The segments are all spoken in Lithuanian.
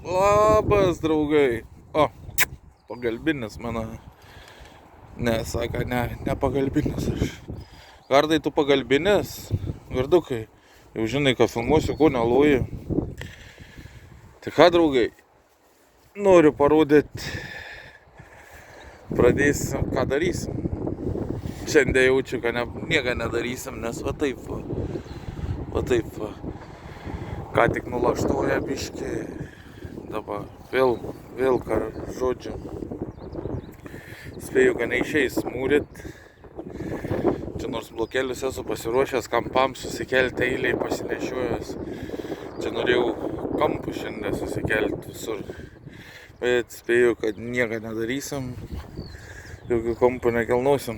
Labas, draugai. O, pagalbinis mano. Ne, sako, ne pagalbinis aš. Gardai, tu pagalbinis? Gardukai, jau žinai, ką filmuosiu, ko neloji. Tai ką, draugai, noriu parodyti, pradėsim, ką darysim. Šiandien jaučiu, kad nieko nedarysim, nes va taip va. Ką tik nulaštoja biškį. Dabar vėl žodžiu. Spėju, kad neišeis mūrit. Čia nors blokelius esu pasiruošęs kampams susikelti eiliai pasinešiuojas. Čia norėjau kampų šiandien susikelti visur. Bet spėju, kad nieko nedarysim. Jokių kampų nekelnosim.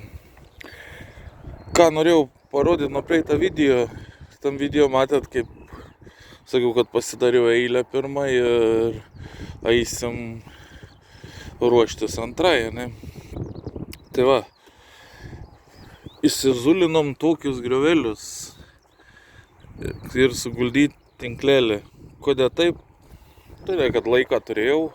Ką norėjau parodyti nuo praeitą video. Tam video matėt, kaip sakiau, kad pasidariau eilę pirmą ir eisim ruoštis antrąją, ne? Tai va, įsizulinom tokius griovelius ir suguldyti tinklelį. Kodėl taip? Todėl, kad laiką turėjau.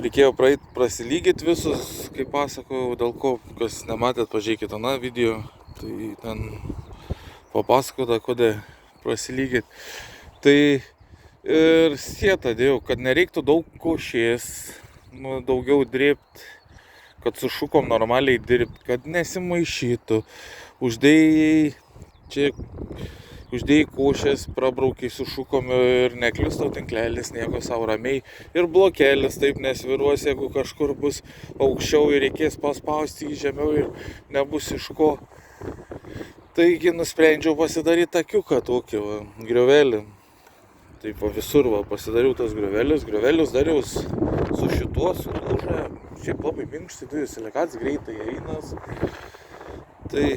Reikėjo prasilygyti visus, kaip pasakojau, dėl ko, kas nematėt, pažiūrėkit aną video. Tai ten papasakota, kodėl prasilygyti. Tai ir sietą dėjau, kad nereiktų daug košės, daugiau drėbti, kad su šukom normaliai dirbti, kad nesimaišytų. Uždėjai košės, prabraukiai su šukom ir nekliustau tinklelis, nieko savo ramiai. Ir blokelis taip nesviruos, jeigu kažkur bus aukščiau ir reikės paspausti į žemiau ir nebus iš ko. Taigi nusprendžiau pasidaryti takiuką tokį va, griovelį. Taip va visur va, pasidariau tos griovelius dariau su šituo, su lūža. Šiaip labai minkšti, dujų silikats, greitai einas. Tai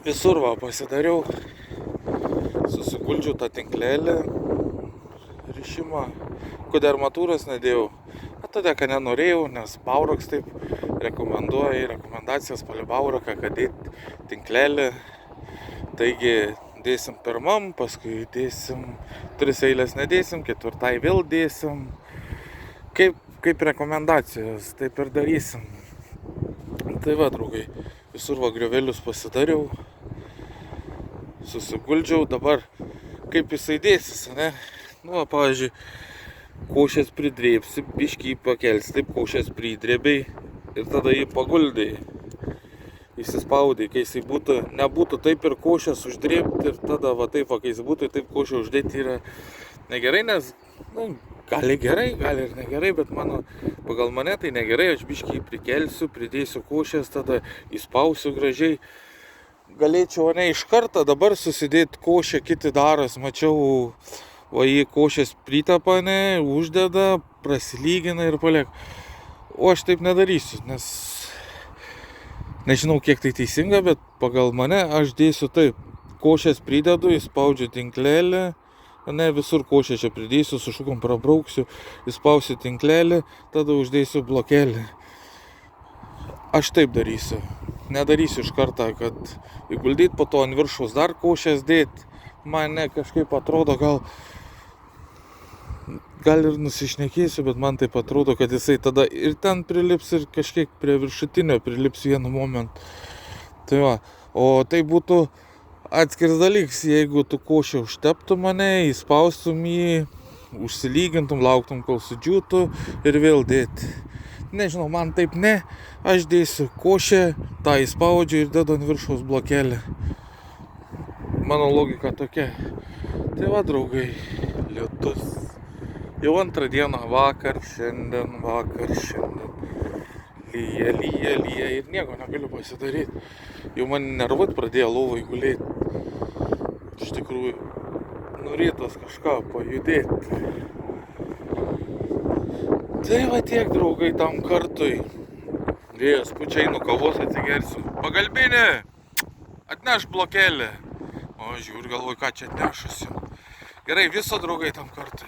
visur va pasidariau, susiguldžiau tą tinklelį, rišimą. Kodėl armatūros nedėjau? Tada, kad nenorėjau, nes Baurokas taip rekomenduoja, rekomendacijas palei Bauraką, kad dėti tinklelį. Taigi dėsim pirmam, paskui dėsim 3 eilės nedėsim, 4 vėl dėsim. Kaip rekomendacijos, taip ir darysim. Tai va, draugai, visur va griovelius pasidariau, susiguldžiau. Dabar kaip jisai dėsis, ne? Nu, va, pavyzdžiui, košės pridrėbsi, biškį pakelsi, taip košės pridrėbiai ir tada jį paguldai, įsispaudai, kai jisai nebūtų taip ir košės uždrėbti ir tada va taip, kai jisai būtų taip košę uždėti yra negerai, nes, gali gerai, gali ir negerai, bet pagal mane tai negerai, aš biškį prikelsiu, pridėsiu košės, tada įspausiu gražiai. Galėčiau ne iš karto dabar susidėti košę, kiti daros, mačiau, va jį košės pritapa, ne, uždeda, prasilygina ir paliek. O aš taip nedarysiu, nes nežinau, kiek tai teisinga, bet pagal mane aš dėsiu taip. Košės pridedu, įspaudžiu tinklelį, ne, visur košę čia pridėsiu, su šukom prabrauksiu, įspausiu tinklelį, tada uždėsiu blokelį. Aš taip darysiu. Nedarysiu iš karto, kad įguldyti, po to ant viršaus dar košės dėti. Man kažkaip atrodo, gal ir nusišnekėsiu, bet man taip atrodo, kad jisai tada ir ten prilips ir kažkiek prie viršutinio prilips vienu momentu. Tai va, o tai būtų atskirs dalykas, jeigu tu košę užteptum mane, įspaustum jį, užsilygintum, lauktum, kol sudžiūtų ir vėl dėti. Nežinau, man taip ne, aš dėsiu košę, tą įspaudžiu ir dedu ant viršaus blokelį. Mano logika tokia. Tai va, draugai, lietus. Jau antrą dieną šiandien. Lyja ir nieko negaliu pasidaryti. Jau man nervuot pradėjo lovai gulėti. Iš tikrųjų, norėtas kažką pajudėti. Tai va tiek, draugai, tam kartui. Vėjas pučia, einu kavos atsigersiu. Pagalbinė, atneš blokelį. O žiūr, galvoju, ką čia atnešusi. Gerai, viso, draugai, tam kartui.